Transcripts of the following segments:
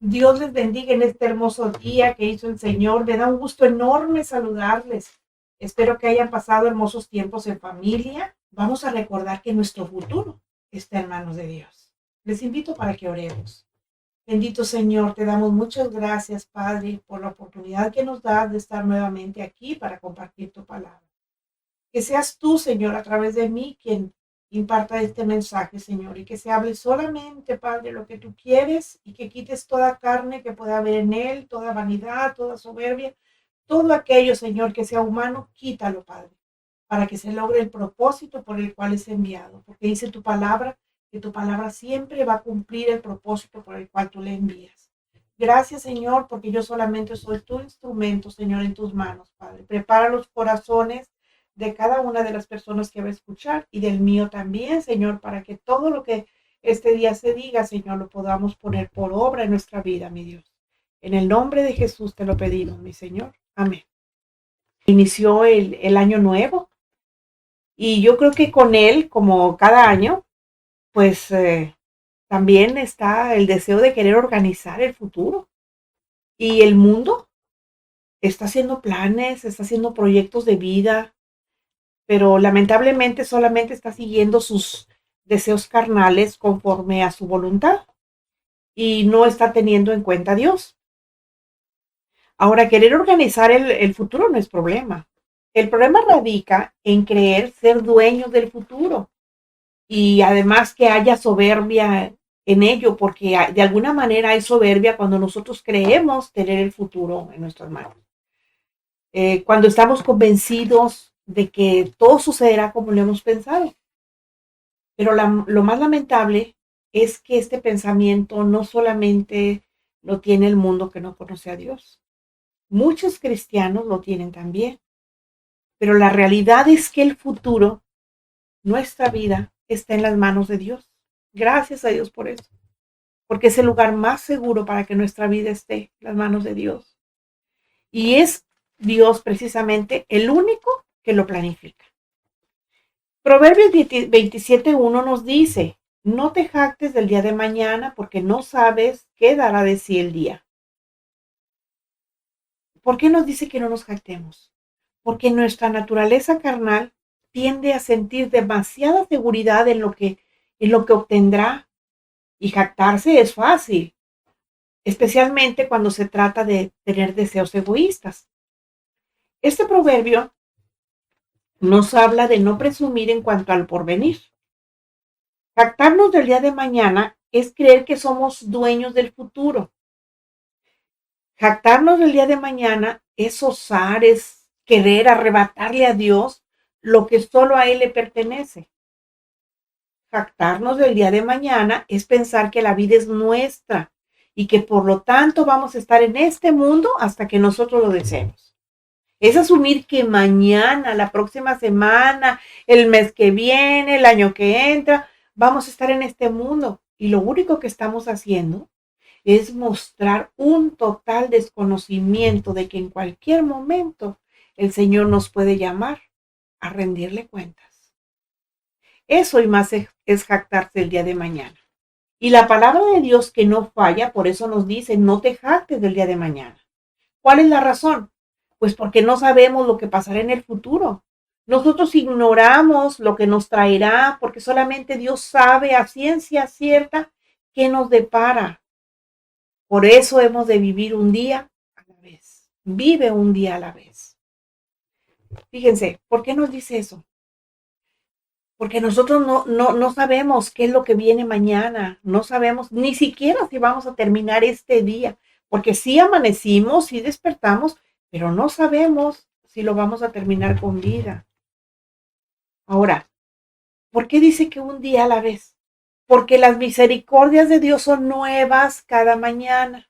Dios les bendiga en este hermoso día que hizo el Señor. Me da un gusto enorme saludarles. Espero que hayan pasado hermosos tiempos en familia. Vamos a recordar que nuestro futuro está en manos de Dios. Les invito para que oremos. Bendito Señor, te damos muchas gracias, Padre, por la oportunidad que nos das de estar nuevamente aquí para compartir tu palabra. Que seas tú, Señor, a través de mí quien imparta este mensaje, Señor, y que se hable solamente, Padre, lo que tú quieres y que quites toda carne que pueda haber en él, toda vanidad, toda soberbia, todo aquello, Señor, que sea humano, quítalo, Padre, para que se logre el propósito por el cual es enviado. Porque dice tu palabra, que tu palabra siempre va a cumplir el propósito por el cual tú le envías. Gracias, Señor, porque yo solamente soy tu instrumento, Señor, en tus manos, Padre. Prepara los corazones de cada una de las personas que va a escuchar y del mío también, Señor, para que todo lo que este día se diga, Señor, lo podamos poner por obra en nuestra vida, mi Dios. En el nombre de Jesús te lo pedimos, mi Señor. Amén. Inició el año nuevo y yo creo que con él, como cada año, pues también está el deseo de querer organizar el futuro. Y el mundo está haciendo planes, está haciendo proyectos de vida, pero lamentablemente solamente está siguiendo sus deseos carnales conforme a su voluntad y no está teniendo en cuenta a Dios. Ahora, querer organizar el futuro no es problema. El problema radica en creer ser dueños del futuro y además que haya soberbia en ello, porque de alguna manera hay soberbia cuando nosotros creemos tener el futuro en nuestras manos. Cuando estamos convencidos de que todo sucederá como lo hemos pensado. Pero lo más lamentable es que este pensamiento no solamente lo tiene el mundo que no conoce a Dios. Muchos cristianos lo tienen también. Pero la realidad es que el futuro, nuestra vida, está en las manos de Dios. Gracias a Dios por eso. Porque es el lugar más seguro para que nuestra vida esté en las manos de Dios. Y es Dios precisamente el único que lo planifica. Proverbios 27:1 nos dice, no te jactes del día de mañana porque no sabes qué dará de sí el día. ¿Por qué nos dice que no nos jactemos? Porque nuestra naturaleza carnal tiende a sentir demasiada seguridad en lo que obtendrá, y jactarse es fácil, especialmente cuando se trata de tener deseos egoístas. Este proverbio nos habla de no presumir en cuanto al porvenir. Jactarnos del día de mañana es creer que somos dueños del futuro. Jactarnos del día de mañana es osar, es querer arrebatarle a Dios lo que solo a Él le pertenece. Jactarnos del día de mañana es pensar que la vida es nuestra y que por lo tanto vamos a estar en este mundo hasta que nosotros lo deseemos. Es asumir que mañana, la próxima semana, el mes que viene, el año que entra, vamos a estar en este mundo. Y lo único que estamos haciendo es mostrar un total desconocimiento de que en cualquier momento el Señor nos puede llamar a rendirle cuentas. Eso y más es jactarse el día de mañana. Y la palabra de Dios que no falla, por eso nos dice, no te jactes del día de mañana. ¿Cuál es la razón? Pues porque no sabemos lo que pasará en el futuro. Nosotros ignoramos lo que nos traerá porque solamente Dios sabe a ciencia cierta qué nos depara. Por eso hemos de vivir un día a la vez. Vive un día a la vez. Fíjense, ¿por qué nos dice eso? Porque nosotros no sabemos qué es lo que viene mañana. No sabemos ni siquiera si vamos a terminar este día. Porque sí amanecimos, sí despertamos, pero no sabemos si lo vamos a terminar con vida. Ahora, ¿por qué dice que un día a la vez? Porque las misericordias de Dios son nuevas cada mañana.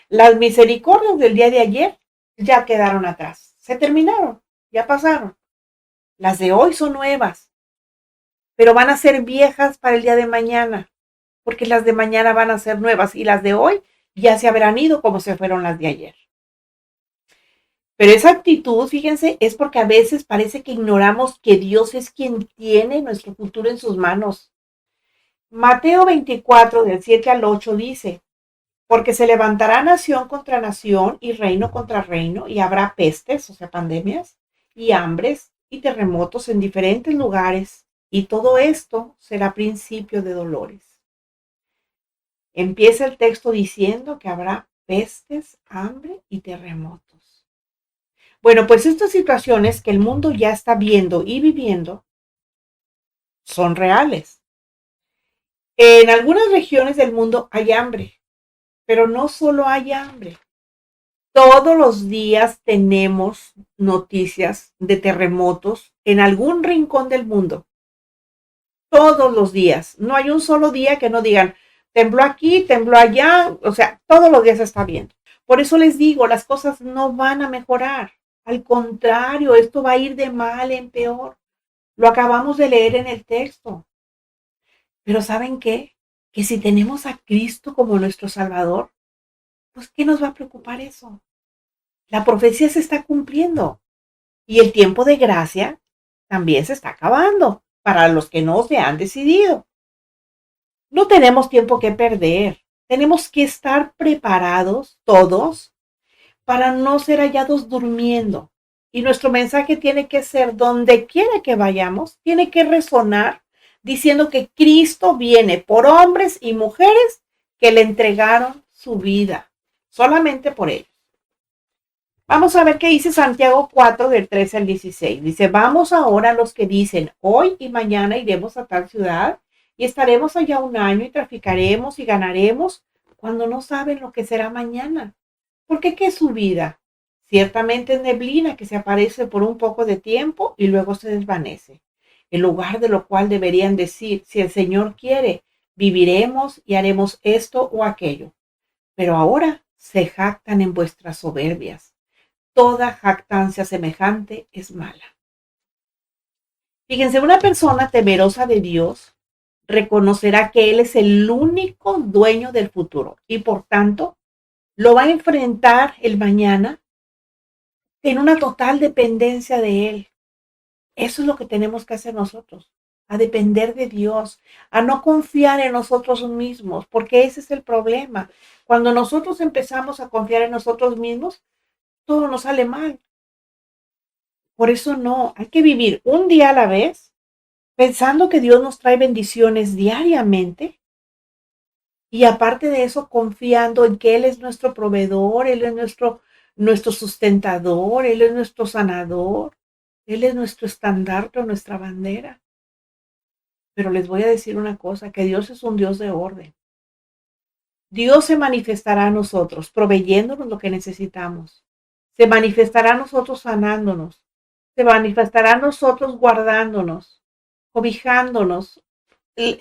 Las misericordias del día de ayer ya quedaron atrás. Se terminaron, ya pasaron. Las de hoy son nuevas, pero van a ser viejas para el día de mañana, porque las de mañana van a ser nuevas y las de hoy ya se habrán ido como se fueron las de ayer. Pero esa actitud, fíjense, es porque a veces parece que ignoramos que Dios es quien tiene nuestro futuro en sus manos. Mateo 24, del 7 al 8 dice, Porque se levantará nación contra nación y reino contra reino, y habrá pestes, o sea, pandemias, y hambres y terremotos en diferentes lugares, y todo esto será principio de dolores. Empieza el texto diciendo que habrá pestes, hambre y terremotos. Bueno, pues estas situaciones que el mundo ya está viendo y viviendo son reales. En algunas regiones del mundo hay hambre, pero no solo hay hambre. Todos los días tenemos noticias de terremotos en algún rincón del mundo. Todos los días. No hay un solo día que no digan, tembló aquí, tembló allá. O sea, todos los días se está viendo. Por eso les digo, las cosas no van a mejorar. Al contrario, esto va a ir de mal en peor. Lo acabamos de leer en el texto. Pero ¿saben qué? Que si tenemos a Cristo como nuestro Salvador, pues ¿qué nos va a preocupar eso? La profecía se está cumpliendo y el tiempo de gracia también se está acabando para los que no se han decidido. No tenemos tiempo que perder. Tenemos que estar preparados todos para no ser hallados durmiendo. Y nuestro mensaje tiene que ser, donde quiera que vayamos, tiene que resonar diciendo que Cristo viene por hombres y mujeres que le entregaron su vida, solamente por ellos. Vamos a ver qué dice Santiago 4 del 13 al 16. Dice, vamos ahora a los que dicen, hoy y mañana iremos a tal ciudad y estaremos allá un año y traficaremos y ganaremos, cuando no saben lo que será mañana. Porque ¿qué es su vida? Ciertamente es neblina que se aparece por un poco de tiempo y luego se desvanece. En lugar de lo cual deberían decir, si el Señor quiere, viviremos y haremos esto o aquello. Pero ahora se jactan en vuestras soberbias. Toda jactancia semejante es mala. Fíjense, una persona temerosa de Dios reconocerá que Él es el único dueño del futuro y por tanto lo va a enfrentar el mañana en una total dependencia de Él. Eso es lo que tenemos que hacer nosotros, a depender de Dios, a no confiar en nosotros mismos, porque ese es el problema. Cuando nosotros empezamos a confiar en nosotros mismos, todo nos sale mal. Por eso no, hay que vivir un día a la vez, pensando que Dios nos trae bendiciones diariamente y aparte de eso, confiando en que Él es nuestro proveedor, Él es nuestro sustentador, Él es nuestro sanador, Él es nuestro estandarte, nuestra bandera. Pero les voy a decir una cosa, que Dios es un Dios de orden. Dios se manifestará a nosotros, proveyéndonos lo que necesitamos. Se manifestará a nosotros sanándonos. Se manifestará a nosotros guardándonos, cobijándonos,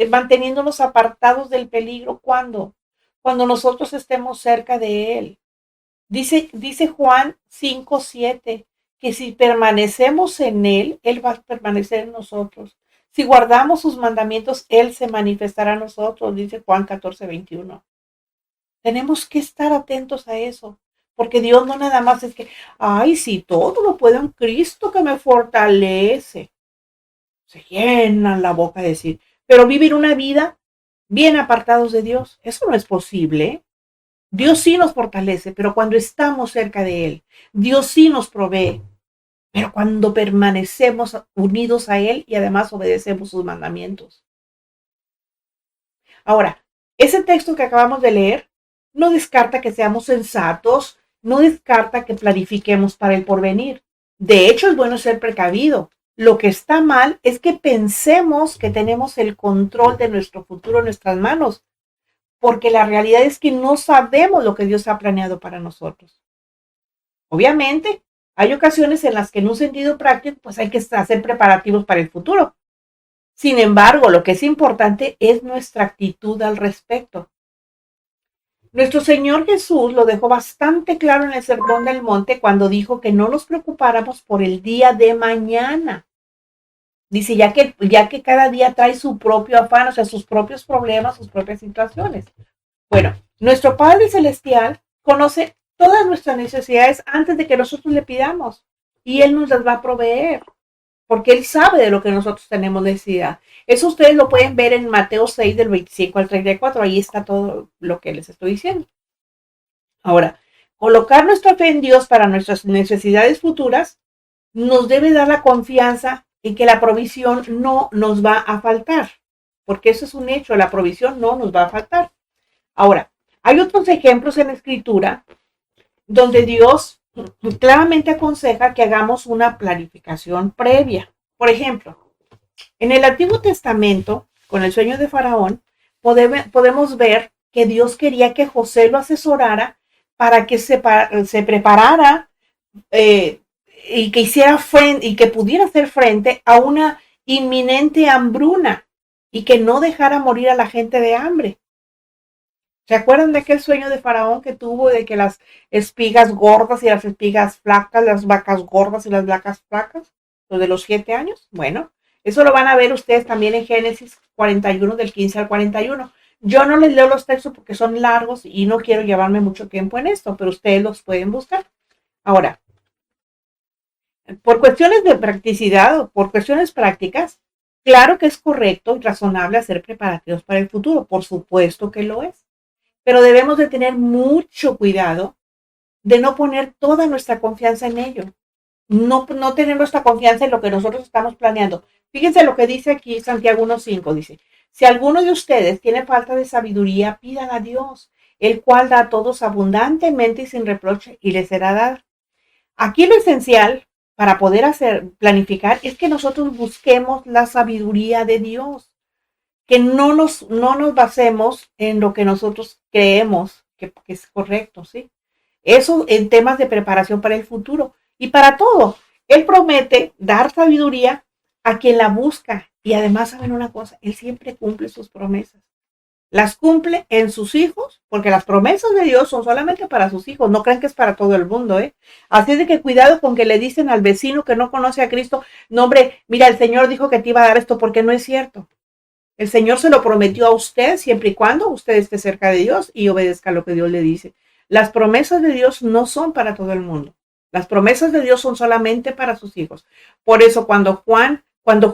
manteniéndonos apartados del peligro. ¿Cuándo? Cuando nosotros estemos cerca de Él. Dice Juan 5:7, que si permanecemos en Él, Él va a permanecer en nosotros. Si guardamos sus mandamientos, Él se manifestará a nosotros, dice Juan 14:21. Tenemos que estar atentos a eso, porque Dios no nada más es que, ay, sí, todo lo puedo en Cristo que me fortalece. Se llenan la boca de decir, pero vivir una vida bien apartados de Dios, eso no es posible. Dios sí nos fortalece, pero cuando estamos cerca de Él, Dios sí nos provee, pero cuando permanecemos unidos a Él y además obedecemos sus mandamientos. Ahora, ese texto que acabamos de leer no descarta que seamos sensatos, no descarta que planifiquemos para el porvenir. De hecho, es bueno ser precavido. Lo que está mal es que pensemos que tenemos el control de nuestro futuro en nuestras manos, porque la realidad es que no sabemos lo que Dios ha planeado para nosotros. Obviamente, hay ocasiones en las que en un sentido práctico, pues hay que hacer preparativos para el futuro. Sin embargo, lo que es importante es nuestra actitud al respecto. Nuestro Señor Jesús lo dejó bastante claro en el Sermón del Monte cuando dijo que no nos preocupáramos por el día de mañana. Dice, ya que cada día trae su propio afán, o sea, sus propios problemas, sus propias situaciones. Bueno, nuestro Padre Celestial conoce todas nuestras necesidades antes de que nosotros le pidamos y Él nos las va a proveer, porque Él sabe de lo que nosotros tenemos necesidad. Eso ustedes lo pueden ver en Mateo 6, del 25 al 34, ahí está todo lo que les estoy diciendo. Ahora, colocar nuestra fe en Dios para nuestras necesidades futuras nos debe dar la confianza en que la provisión no nos va a faltar, porque eso es un hecho, la provisión no nos va a faltar. Ahora, hay otros ejemplos en la Escritura donde Dios claramente aconseja que hagamos una planificación previa. Por ejemplo, en el Antiguo Testamento, con el sueño de Faraón, podemos ver que Dios quería que José lo asesorara para que se preparara y que hiciera frente y que pudiera hacer frente a una inminente hambruna y que no dejara morir a la gente de hambre. ¿Se acuerdan de aquel sueño de Faraón que tuvo de que las espigas gordas y las espigas flacas, las vacas gordas y las vacas flacas, lo de los 7 años? Bueno, eso lo van a ver ustedes también en Génesis 41, del 15 al 41. Yo no les leo los textos porque son largos y no quiero llevarme mucho tiempo en esto, pero ustedes los pueden buscar. Ahora, por cuestiones de practicidad o por cuestiones prácticas, claro que es correcto y razonable hacer preparativos para el futuro, por supuesto que lo es, pero debemos de tener mucho cuidado de no poner toda nuestra confianza en ello, no tener nuestra confianza en lo que nosotros estamos planeando. Fíjense lo que dice aquí Santiago 1:5, dice, si alguno de ustedes tiene falta de sabiduría, pidan a Dios, el cual da a todos abundantemente y sin reproche y les será dado. Aquí lo esencial para poder planificar es que nosotros busquemos la sabiduría de Dios, que no nos basemos en lo que nosotros creemos que es correcto, ¿sí? Eso en temas de preparación para el futuro y para todo. Él promete dar sabiduría a quien la busca y además, ¿saben una cosa? Él siempre cumple sus promesas. Las cumple en sus hijos, porque las promesas de Dios son solamente para sus hijos, no crean que es para todo el mundo, ¿eh? Así de que cuidado con que le dicen al vecino que no conoce a Cristo, no hombre, mira, el Señor dijo que te iba a dar esto, porque no es cierto. El Señor se lo prometió a usted siempre y cuando usted esté cerca de Dios y obedezca lo que Dios le dice. Las promesas de Dios no son para todo el mundo. Las promesas de Dios son solamente para sus hijos. Por eso cuando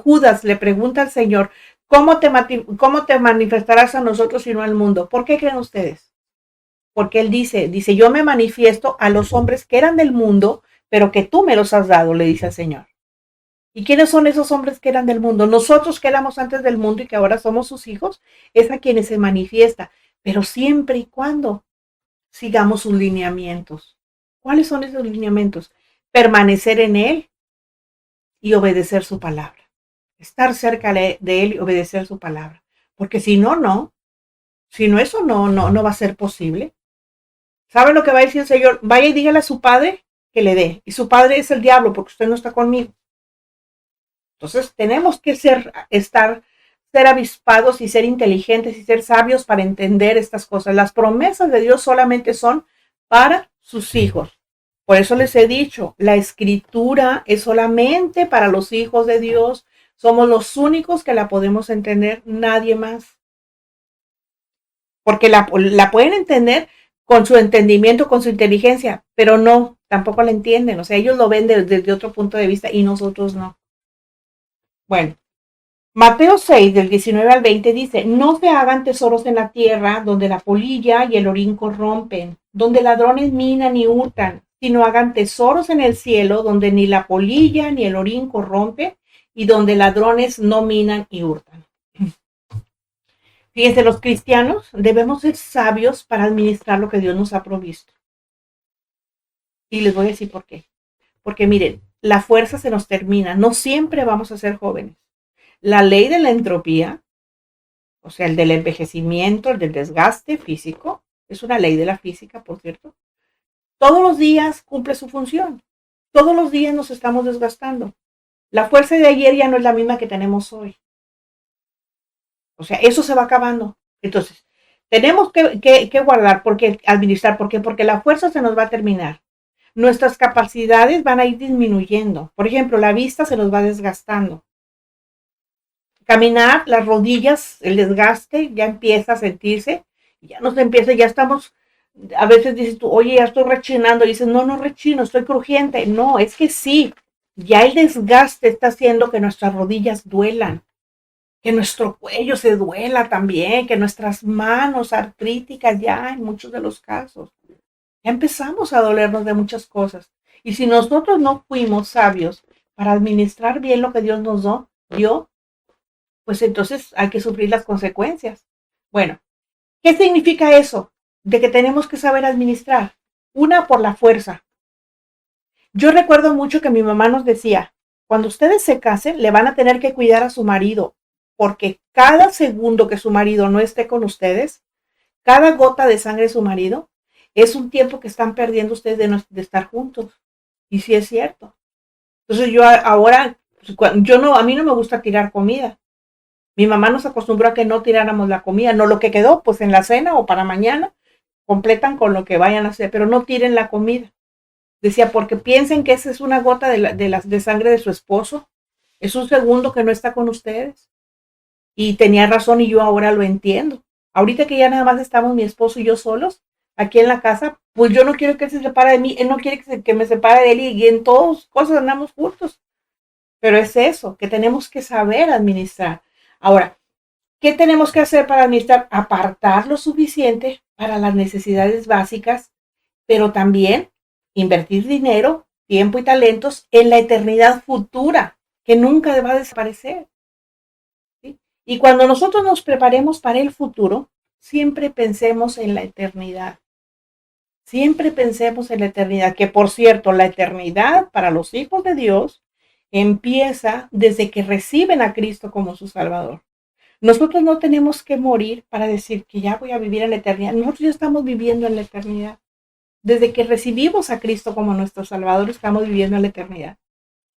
Judas le pregunta al Señor, ¿cómo te manifestarás a nosotros y no al mundo? ¿Por qué creen ustedes? Porque él dice, yo me manifiesto a los hombres que eran del mundo, pero que tú me los has dado, le dice al Señor. ¿Y quiénes son esos hombres que eran del mundo? Nosotros que éramos antes del mundo y que ahora somos sus hijos, es a quienes se manifiesta, pero siempre y cuando sigamos sus lineamientos. ¿Cuáles son esos lineamientos? Permanecer en Él y obedecer su palabra. Estar cerca de Él y obedecer su palabra. Porque si no, no. Si no, eso no va a ser posible. ¿Sabe lo que va a decir el Señor? Vaya y dígale a su padre que le dé. Y su padre es el diablo porque usted no está conmigo. Entonces tenemos que ser avispados y ser inteligentes y ser sabios para entender estas cosas. Las promesas de Dios solamente son para sus hijos. Por eso les he dicho, la escritura es solamente para los hijos de Dios. Somos los únicos que la podemos entender, nadie más. Porque la pueden entender con su entendimiento, con su inteligencia, pero no, tampoco la entienden. O sea, ellos lo ven desde otro punto de vista y nosotros no. Bueno, Mateo 6, del 19 al 20 dice, no se hagan tesoros en la tierra donde la polilla y el orín corrompen, donde ladrones minan y hurtan, sino hagan tesoros en el cielo donde ni la polilla ni el orín corrompe y donde ladrones no minan y hurtan. Fíjense, los cristianos debemos ser sabios para administrar lo que Dios nos ha provisto. Y les voy a decir por qué. Porque miren, la fuerza se nos termina, no siempre vamos a ser jóvenes. La ley de la entropía, o sea, el del envejecimiento, el del desgaste físico, es una ley de la física, por cierto. Todos los días cumple su función. Todos los días nos estamos desgastando. La fuerza de ayer ya no es la misma que tenemos hoy. O sea, eso se va acabando. Entonces, tenemos que guardar, administrar. ¿Por qué? Porque la fuerza se nos va a terminar. Nuestras capacidades van a ir disminuyendo. Por ejemplo, la vista se nos va desgastando. Caminar, las rodillas, el desgaste ya empieza a sentirse, ya ya estamos, a veces dices tú, oye, ya estoy rechinando, y dices, no rechino, estoy crujiente. No, es que sí, ya el desgaste está haciendo que nuestras rodillas duelan, que nuestro cuello se duela también, que nuestras manos artríticas ya en muchos de los casos. ya empezamos a dolernos de muchas cosas. Y si nosotros no fuimos sabios para administrar bien lo que Dios nos dio, pues entonces hay que sufrir las consecuencias. Bueno, ¿qué significa eso? De que tenemos que saber administrar. Una, por la fuerza. Yo recuerdo mucho que mi mamá nos decía, cuando ustedes se casen, le van a tener que cuidar a su marido, porque cada segundo que su marido no esté con ustedes, cada gota de sangre de su marido, es un tiempo que están perdiendo ustedes de estar juntos. Y sí es cierto. Entonces yo ahora, a mí no me gusta tirar comida. Mi mamá nos acostumbró a que no tiráramos la comida, no lo que quedó, pues en la cena o para mañana, completan con lo que vayan a hacer, pero no tiren la comida. Decía, porque piensen que esa es una gota de sangre de su esposo, es un segundo que no está con ustedes. Y tenía razón y yo ahora lo entiendo. Ahorita que ya nada más estamos mi esposo y yo solos, aquí en la casa, pues yo no quiero que él se separe de mí, él no quiere que me separe de él y en todas cosas andamos juntos. Pero es eso, que tenemos que saber administrar. Ahora, ¿qué tenemos que hacer para administrar? Apartar lo suficiente para las necesidades básicas, pero también invertir dinero, tiempo y talentos en la eternidad futura, que nunca va a desaparecer. ¿Sí? Y cuando nosotros nos preparemos para el futuro, siempre pensemos en la eternidad. Siempre pensemos en la eternidad, que por cierto, la eternidad para los hijos de Dios empieza desde que reciben a Cristo como su Salvador. Nosotros no tenemos que morir para decir que ya voy a vivir en la eternidad. Nosotros ya estamos viviendo en la eternidad. Desde que recibimos a Cristo como nuestro Salvador, estamos viviendo en la eternidad.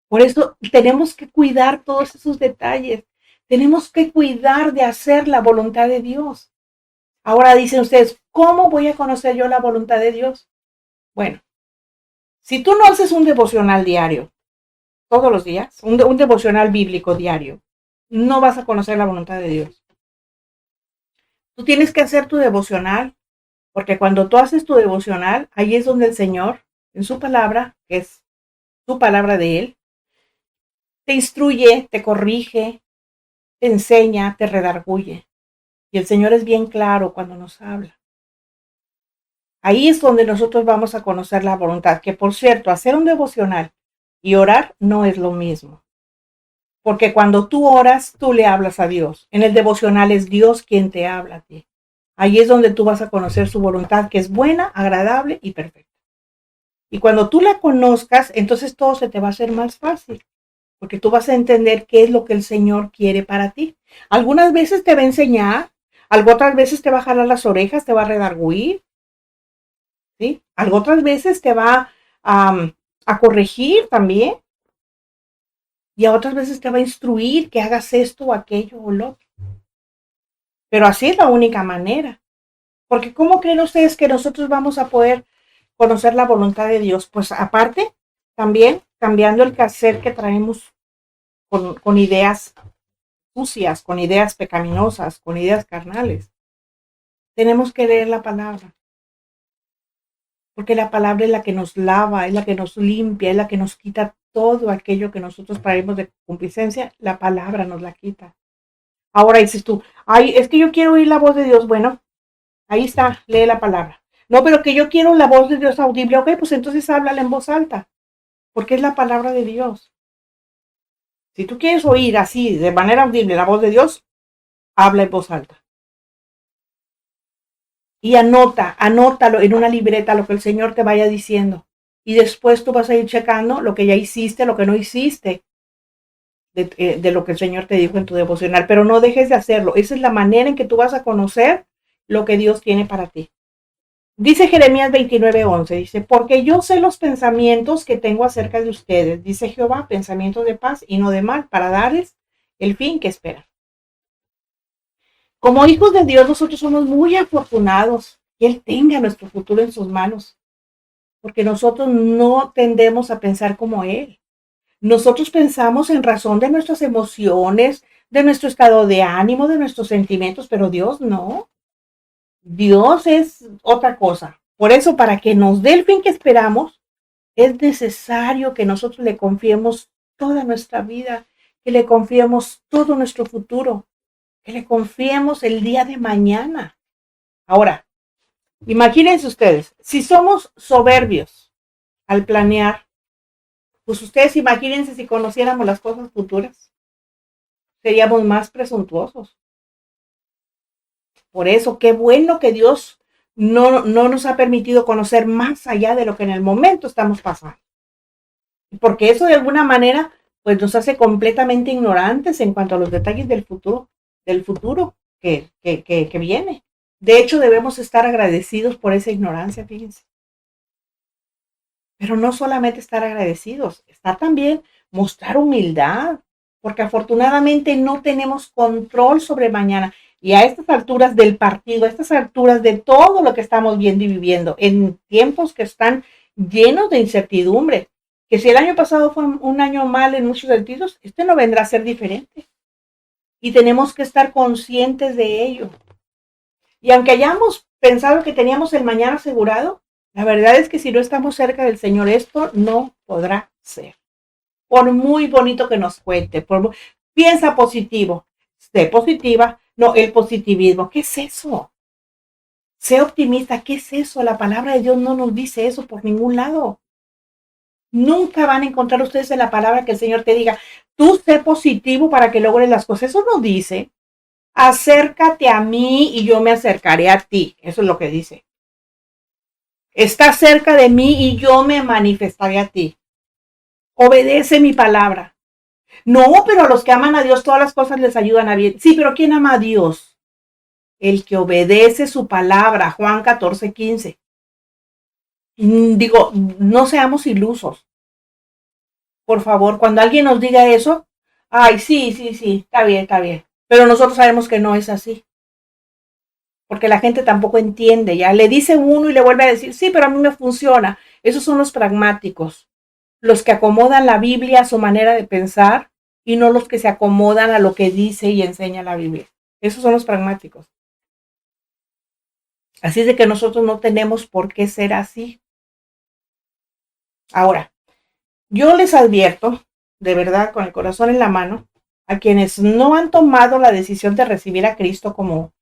Por eso tenemos que cuidar todos esos detalles. Tenemos que cuidar de hacer la voluntad de Dios. Ahora dicen ustedes, ¿cómo voy a conocer yo la voluntad de Dios? Bueno, si tú no haces un devocional diario, todos los días, un devocional bíblico diario, no vas a conocer la voluntad de Dios. Tú tienes que hacer tu devocional, porque cuando tú haces tu devocional, ahí es donde el Señor, en su palabra, que es su palabra de Él, te instruye, te corrige, te enseña, te redarguye. Y el Señor es bien claro cuando nos habla. Ahí es donde nosotros vamos a conocer la voluntad, que por cierto, hacer un devocional y orar no es lo mismo. Porque cuando tú oras, tú le hablas a Dios. En el devocional es Dios quien te habla a ti. Ahí es donde tú vas a conocer su voluntad, que es buena, agradable y perfecta. Y cuando tú la conozcas, entonces todo se te va a hacer más fácil, porque tú vas a entender qué es lo que el Señor quiere para ti. Algunas veces te va a enseñar, otras veces te va a jalar las orejas, te va a redarguir, ¿sí? Otras veces te va a corregir también, y a otras veces te va a instruir que hagas esto o aquello o lo otro. Pero así es la única manera. Porque ¿cómo creen ustedes que nosotros vamos a poder conocer la voluntad de Dios? Pues aparte, también cambiando el quehacer que traemos con ideas sucias, con ideas pecaminosas, con ideas carnales. Tenemos que leer la palabra. Porque la palabra es la que nos lava, es la que nos limpia, es la que nos quita todo aquello que nosotros traemos de concupiscencia. La palabra nos la quita. Ahora dices tú, ay, es que yo quiero oír la voz de Dios. Bueno, ahí está, lee la palabra. No, pero que yo quiero la voz de Dios audible. Ok, pues entonces háblala en voz alta, porque es la palabra de Dios. Si tú quieres oír así, de manera audible, la voz de Dios, habla en voz alta. Y anótalo en una libreta lo que el Señor te vaya diciendo. Y después tú vas a ir checando lo que ya hiciste, lo que no hiciste, de lo que el Señor te dijo en tu devocional. Pero no dejes de hacerlo. Esa es la manera en que tú vas a conocer lo que Dios tiene para ti. Dice Jeremías 29:11, dice, porque yo sé los pensamientos que tengo acerca de ustedes, dice Jehová, pensamientos de paz y no de mal, para darles el fin que esperan. Como hijos de Dios, nosotros somos muy afortunados que Él tenga nuestro futuro en sus manos, porque nosotros no tendemos a pensar como Él. Nosotros pensamos en razón de nuestras emociones, de nuestro estado de ánimo, de nuestros sentimientos, pero Dios no. Dios es otra cosa. Por eso, para que nos dé el fin que esperamos, es necesario que nosotros le confiemos toda nuestra vida, que le confiemos todo nuestro futuro, que le confiemos el día de mañana. Ahora, Imagínense ustedes, si somos soberbios al planear, pues ustedes imagínense si conociéramos las cosas futuras, seríamos más presuntuosos. Por eso, qué bueno que Dios no nos ha permitido conocer más allá de lo que en el momento estamos pasando. Porque eso de alguna manera, pues nos hace completamente ignorantes en cuanto a los detalles del futuro que viene. De hecho, debemos estar agradecidos por esa ignorancia, fíjense. Pero no solamente estar agradecidos, está también mostrar humildad, porque afortunadamente no tenemos control sobre mañana. Y a estas alturas del partido, a estas alturas de todo lo que estamos viendo y viviendo, en tiempos que están llenos de incertidumbre, que si el año pasado fue un año mal en muchos sentidos, este no vendrá a ser diferente. Y tenemos que estar conscientes de ello. Y aunque hayamos pensado que teníamos el mañana asegurado, la verdad es que si no estamos cerca del Señor, esto no podrá ser. Por muy bonito que nos cuente, piensa positivo, sé positiva, no, el positivismo, ¿qué es eso? Sé optimista, ¿qué es eso? La palabra de Dios no nos dice eso por ningún lado. Nunca van a encontrar ustedes en la palabra que el Señor te diga, tú sé positivo para que logres las cosas. Eso no dice, acércate a mí y yo me acercaré a ti. Eso es lo que dice. Está cerca de mí y yo me manifestaré a ti. Obedece mi palabra. No, pero a los que aman a Dios todas las cosas les ayudan a bien. Sí, pero ¿quién ama a Dios? El que obedece su palabra. Juan 14:15. Digo, no seamos ilusos. Por favor, cuando alguien nos diga eso, ay, sí, sí, sí, está bien, está bien. Pero nosotros sabemos que no es así. Porque la gente tampoco entiende. Ya le dice uno y le vuelve a decir, sí, pero a mí me funciona. Esos son los pragmáticos. Los que acomodan la Biblia a su manera de pensar y no los que se acomodan a lo que dice y enseña la Biblia. Esos son los pragmáticos. Así es de que nosotros no tenemos por qué ser así. Ahora, yo les advierto, de verdad, con el corazón en la mano, a quienes no han tomado la decisión de recibir a Cristo como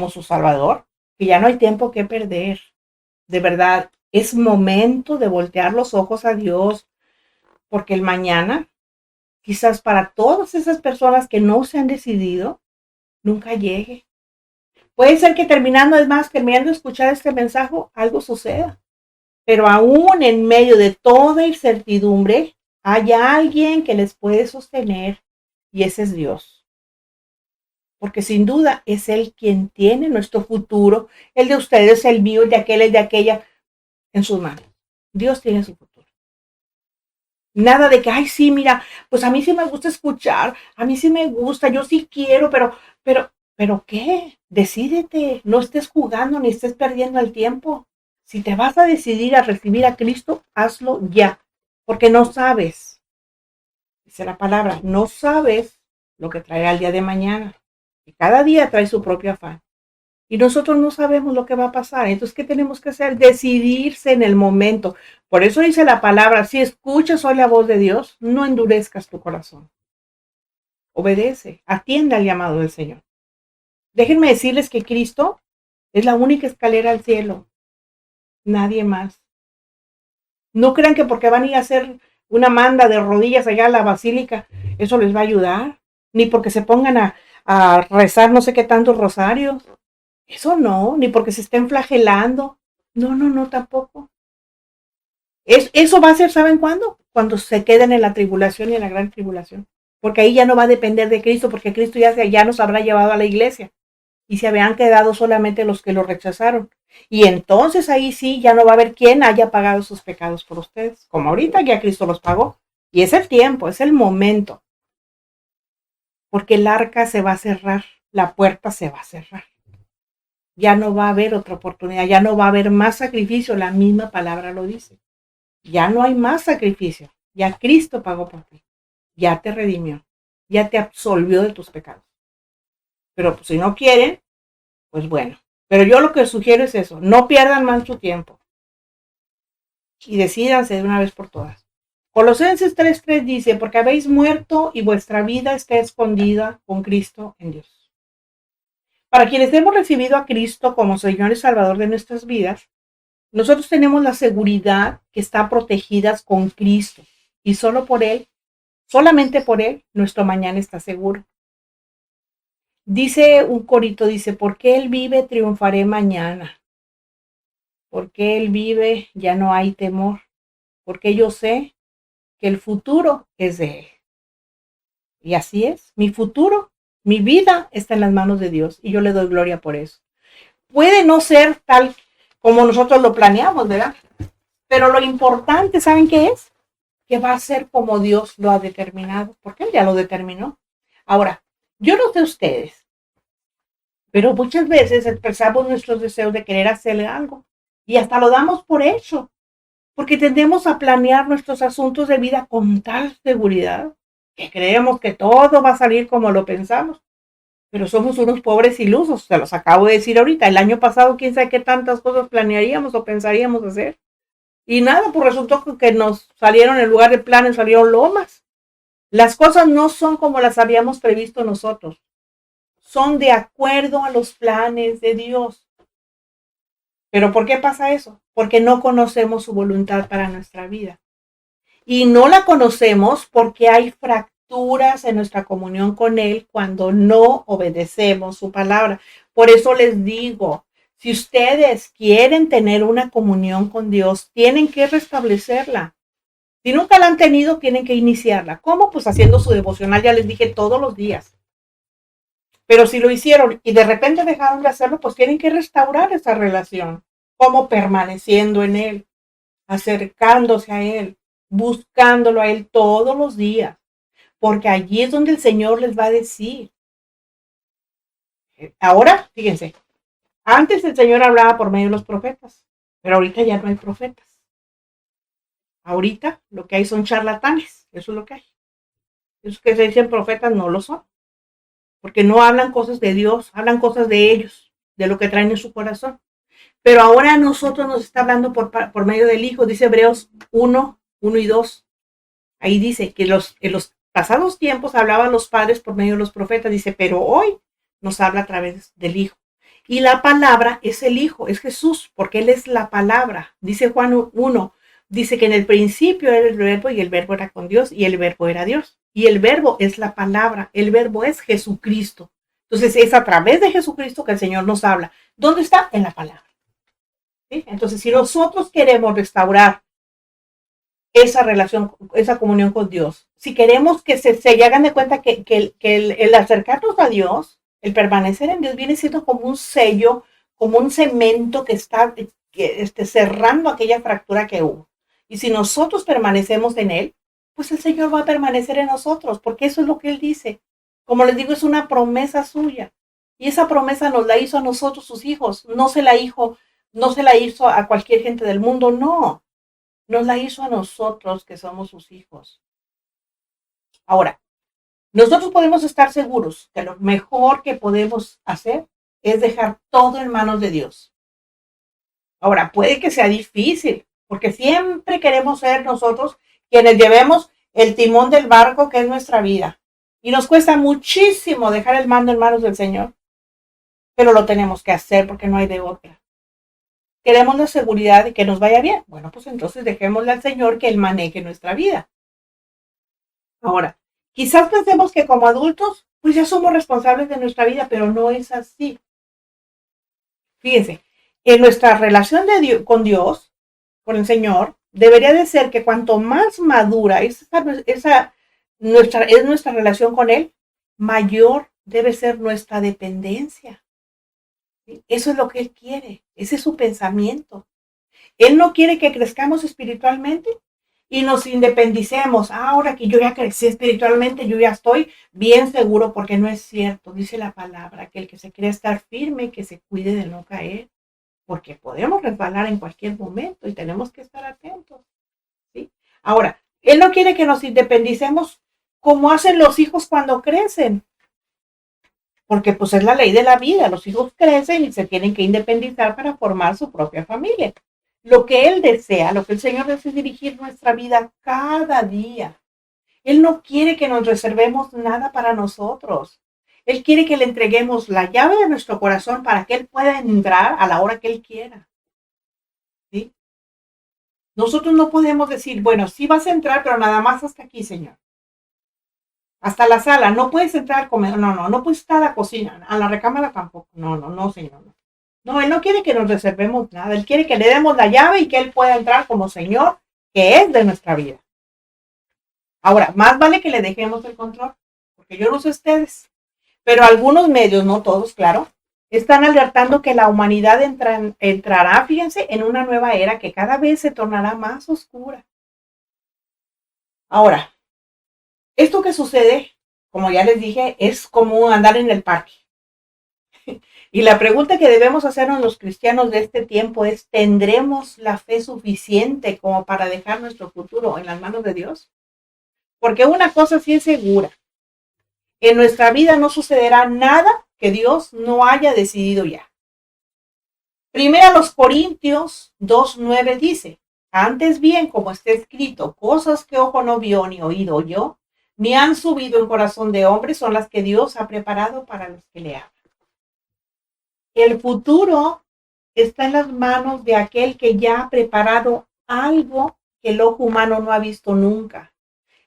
su Salvador, que ya no hay tiempo que perder. De verdad, es momento de voltear los ojos a Dios, porque el mañana, quizás para todas esas personas que no se han decidido, nunca llegue. Puede ser que terminando de escuchar este mensaje, algo suceda. Pero aún en medio de toda incertidumbre, hay alguien que les puede sostener y ese es Dios. Porque sin duda es Él quien tiene nuestro futuro, el de ustedes, el mío, el de aquel, el de aquella, en sus manos. Dios tiene su futuro. Nada de que, ay, sí, mira, pues a mí sí me gusta escuchar, a mí sí me gusta, yo sí quiero, pero ¿qué? Decídete, no estés jugando ni estés perdiendo el tiempo. Si te vas a decidir a recibir a Cristo, hazlo ya, porque no sabes, dice la palabra, no sabes lo que traerá el día de mañana. Y cada día trae su propio afán. Y nosotros no sabemos lo que va a pasar. Entonces, ¿qué tenemos que hacer? Decidirse en el momento. Por eso dice la palabra, si escuchas hoy la voz de Dios, no endurezcas tu corazón. Obedece, atiende al llamado del Señor. Déjenme decirles que Cristo es la única escalera al cielo. Nadie más. No crean que porque van a ir a hacer una manda de rodillas allá a la basílica, eso les va a ayudar. Ni porque se pongan a rezar no sé qué tantos rosarios. Eso no, ni porque se estén flagelando. No, no, no, tampoco. Eso va a ser, ¿saben cuándo? Cuando se queden en la tribulación y en la gran tribulación. Porque ahí ya no va a depender de Cristo, porque Cristo ya nos habrá llevado a la iglesia. Y se habían quedado solamente los que lo rechazaron. Y entonces ahí sí ya no va a haber quien haya pagado sus pecados por ustedes. Como ahorita ya Cristo los pagó. Y es el tiempo, es el momento. Porque el arca se va a cerrar, la puerta se va a cerrar. Ya no va a haber otra oportunidad, ya no va a haber más sacrificio, la misma palabra lo dice. Ya no hay más sacrificio, ya Cristo pagó por ti, ya te redimió, ya te absolvió de tus pecados. Pero pues, si no quieren, pues bueno. Pero yo lo que sugiero es eso, no pierdan más su tiempo y decídanse de una vez por todas. Colosenses 3:3 dice, porque habéis muerto y vuestra vida está escondida con Cristo en Dios. Para quienes hemos recibido a Cristo como Señor y Salvador de nuestras vidas, nosotros tenemos la seguridad que están protegidas con Cristo y solo por Él, solamente por Él, nuestro mañana está seguro. Dice un corito, dice, porque Él vive, triunfaré mañana. Porque Él vive, ya no hay temor. Porque yo sé que el futuro es de Él. Y así es, mi futuro, mi vida está en las manos de Dios y yo le doy gloria por eso. Puede no ser tal como nosotros lo planeamos, ¿verdad? Pero lo importante, ¿saben qué es? Que va a ser como Dios lo ha determinado, porque Él ya lo determinó. Ahora, yo no sé ustedes, pero muchas veces expresamos nuestros deseos de querer hacer algo y hasta lo damos por hecho, porque tendemos a planear nuestros asuntos de vida con tal seguridad que creemos que todo va a salir como lo pensamos. Pero somos unos pobres ilusos, se los acabo de decir ahorita. El año pasado, quién sabe qué tantas cosas planearíamos o pensaríamos hacer. Y nada, pues resultó que nos salieron en lugar de planes, salieron lomas. Las cosas no son como las habíamos previsto nosotros. Son de acuerdo a los planes de Dios. ¿Pero por qué pasa eso? Porque no conocemos su voluntad para nuestra vida. Y no la conocemos porque hay fracturas en nuestra comunión con Él cuando no obedecemos su palabra. Por eso les digo, si ustedes quieren tener una comunión con Dios, tienen que restablecerla. Si nunca la han tenido, tienen que iniciarla. ¿Cómo? Pues haciendo su devocional, ya les dije, todos los días. Pero si lo hicieron y de repente dejaron de hacerlo, pues tienen que restaurar esa relación. ¿Cómo? Permaneciendo en Él, acercándose a Él, buscándolo a Él todos los días, porque allí es donde el Señor les va a decir. Ahora, fíjense, antes el Señor hablaba por medio de los profetas, pero ahorita ya no hay profetas. Ahorita lo que hay son charlatanes, eso es lo que hay. Esos que se dicen profetas no lo son, porque no hablan cosas de Dios, hablan cosas de ellos, de lo que traen en su corazón. Pero ahora a nosotros nos está hablando por medio del Hijo, dice Hebreos 1 y 2. Ahí dice que en los pasados tiempos hablaban los padres por medio de los profetas, dice, pero hoy nos habla a través del Hijo. Y la palabra es el Hijo, es Jesús, porque Él es la palabra. Dice Juan 1, dice que en el principio era el verbo y el verbo era con Dios y el verbo era Dios. Y el verbo es la palabra, el verbo es Jesucristo. Entonces es a través de Jesucristo que el Señor nos habla. ¿Dónde está? En la palabra. ¿Sí? Entonces si nosotros queremos restaurar esa relación, esa comunión con Dios, si queremos que se hagan de cuenta que el acercarnos a Dios, el permanecer en Dios viene siendo como un sello, como un cemento que está cerrando aquella fractura que hubo. Y si nosotros permanecemos en Él, pues el Señor va a permanecer en nosotros, porque eso es lo que Él dice. Como les digo, es una promesa suya. Y esa promesa nos la hizo a nosotros, sus hijos. No se la hizo a cualquier gente del mundo, no. Nos la hizo a nosotros que somos sus hijos. Ahora, nosotros podemos estar seguros que lo mejor que podemos hacer es dejar todo en manos de Dios. Ahora, puede que sea difícil, porque siempre queremos ser nosotros quienes llevemos el timón del barco que es nuestra vida. Y nos cuesta muchísimo dejar el mando en manos del Señor, pero lo tenemos que hacer porque no hay de otra. Queremos la seguridad de que nos vaya bien. Bueno, pues entonces dejémosle al Señor que Él maneje nuestra vida. Ahora, quizás pensemos que como adultos, pues ya somos responsables de nuestra vida, pero no es así. Fíjense, en nuestra relación con Dios, con el Señor, debería de ser que cuanto más madura es nuestra relación con Él, mayor debe ser nuestra dependencia. ¿Sí? Eso es lo que Él quiere, ese es su pensamiento. Él no quiere que crezcamos espiritualmente y nos independicemos. Ahora que yo ya crecí espiritualmente, yo ya estoy bien seguro, porque no es cierto. Dice la palabra que el que se quiere estar firme, que se cuide de no caer, porque podemos resbalar en cualquier momento y tenemos que estar atentos. ¿Sí? Ahora, Él no quiere que nos independicemos como hacen los hijos cuando crecen, porque pues es la ley de la vida. Los hijos crecen y se tienen que independizar para formar su propia familia. Lo que Él desea, lo que el Señor desea es dirigir nuestra vida cada día. Él no quiere que nos reservemos nada para nosotros. Él quiere que le entreguemos la llave de nuestro corazón para que Él pueda entrar a la hora que Él quiera. ¿Sí? Nosotros no podemos decir, bueno, sí vas a entrar, pero nada más hasta aquí, Señor. Hasta la sala, no puedes entrar a comer, no puedes estar a la cocina, a la recámara tampoco. No, Señor. No, Él no quiere que nos reservemos nada. Él quiere que le demos la llave y que Él pueda entrar como Señor, que es de nuestra vida. Ahora, más vale que le dejemos el control, porque yo no sé ustedes, pero algunos medios, no todos, claro, están alertando que la humanidad entrará, fíjense, en una nueva era que cada vez se tornará más oscura. Ahora, esto que sucede, como ya les dije, es como andar en el parque. Y la pregunta que debemos hacernos los cristianos de este tiempo es, ¿tendremos la fe suficiente como para dejar nuestro futuro en las manos de Dios? Porque una cosa sí es segura, en nuestra vida no sucederá nada que Dios no haya decidido ya. Primera los Corintios 2:9 dice, antes bien, como está escrito, cosas que ojo no vio ni oído oyó, ni han subido en corazón de hombre, son las que Dios ha preparado para los que le aman. El futuro está en las manos de aquel que ya ha preparado algo que el ojo humano no ha visto nunca,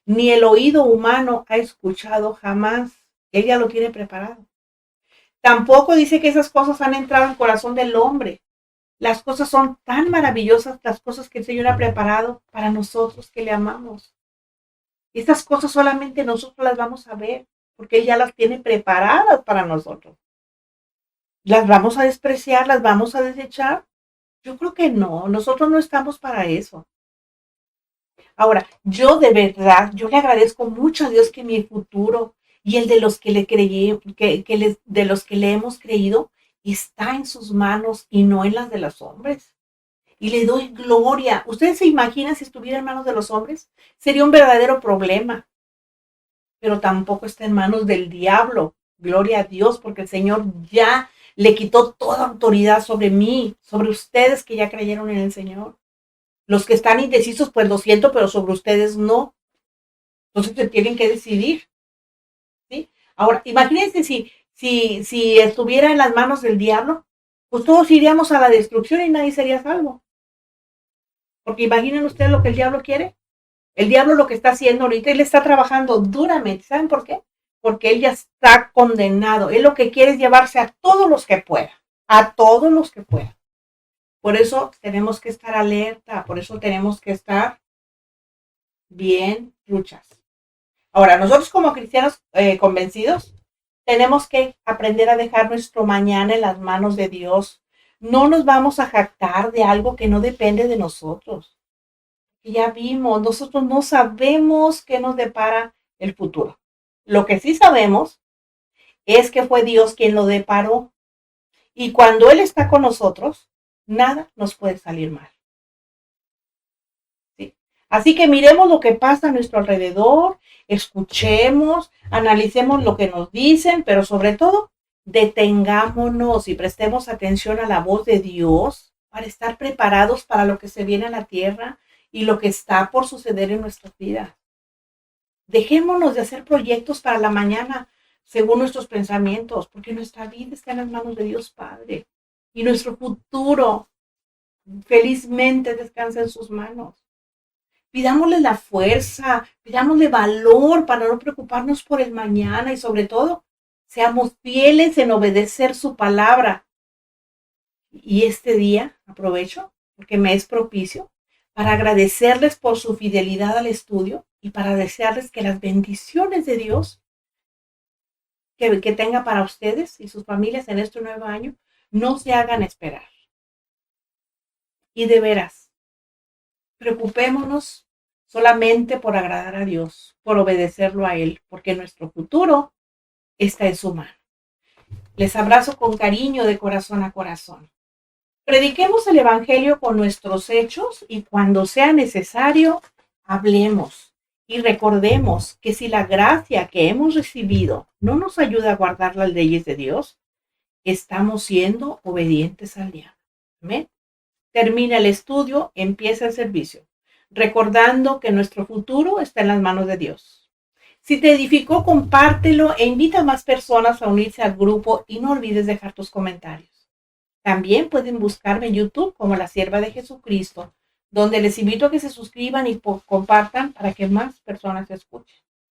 ni el oído humano ha escuchado jamás. Él ya lo tiene preparado. Tampoco dice que esas cosas han entrado al corazón del hombre. Las cosas son tan maravillosas, las cosas que el Señor ha preparado para nosotros que le amamos. Estas cosas solamente nosotros las vamos a ver, porque Él ya las tiene preparadas para nosotros. ¿Las vamos a despreciar? ¿Las vamos a desechar? Yo creo que no, nosotros no estamos para eso. Ahora, yo de verdad, yo le agradezco mucho a Dios que mi futuro y el de los que le creí, de los que le hemos creído, está en sus manos y no en las de los hombres. Y le doy gloria. ¿Ustedes se imaginan si estuviera en manos de los hombres? Sería un verdadero problema. Pero tampoco está en manos del diablo. Gloria a Dios, porque el Señor ya le quitó toda autoridad sobre mí, sobre ustedes que ya creyeron en el Señor. Los que están indecisos, pues lo siento, pero sobre ustedes no. Entonces se tienen que decidir. ¿Sí? Ahora, imagínense si estuviera en las manos del diablo, pues todos iríamos a la destrucción y nadie sería salvo. Porque imaginen ustedes lo que el diablo quiere. El diablo lo que está haciendo ahorita, él está trabajando duramente. ¿Saben por qué? Porque él ya está condenado. Él lo que quiere es llevarse a todos los que pueda. A todos los que pueda. Por eso tenemos que estar alerta. Por eso tenemos que estar bien truchas. Ahora, nosotros como cristianos convencidos, tenemos que aprender a dejar nuestro mañana en las manos de Dios. No nos vamos a jactar de algo que no depende de nosotros. Ya vimos, nosotros no sabemos qué nos depara el futuro. Lo que sí sabemos es que fue Dios quien lo deparó. Y cuando Él está con nosotros, nada nos puede salir mal. ¿Sí? Así que miremos lo que pasa a nuestro alrededor, escuchemos, analicemos lo que nos dicen, pero sobre todo, detengámonos y prestemos atención a la voz de Dios para estar preparados para lo que se viene a la tierra y lo que está por suceder en nuestras vidas. Dejémonos de hacer proyectos para la mañana según nuestros pensamientos, porque nuestra vida está en las manos de Dios Padre y nuestro futuro felizmente descansa en sus manos. Pidámosle la fuerza, pidámosle valor para no preocuparnos por el mañana y sobre todo, seamos fieles en obedecer su palabra. Y este día aprovecho porque me es propicio para agradecerles por su fidelidad al estudio y para desearles que las bendiciones de Dios que tenga para ustedes y sus familias en este nuevo año no se hagan esperar. Y de veras, preocupémonos solamente por agradar a Dios, por obedecerlo a Él, porque nuestro futuro está en su mano. Les abrazo con cariño de corazón a corazón. Prediquemos el Evangelio con nuestros hechos y cuando sea necesario, hablemos. Y recordemos que si la gracia que hemos recibido no nos ayuda a guardar las leyes de Dios, estamos siendo obedientes al diablo. ¿Amén? Termina el estudio, empieza el servicio, recordando que nuestro futuro está en las manos de Dios. Si te edificó, compártelo e invita a más personas a unirse al grupo y no olvides dejar tus comentarios. También pueden buscarme en YouTube como La Sierva de Jesucristo, donde les invito a que se suscriban y compartan para que más personas escuchen.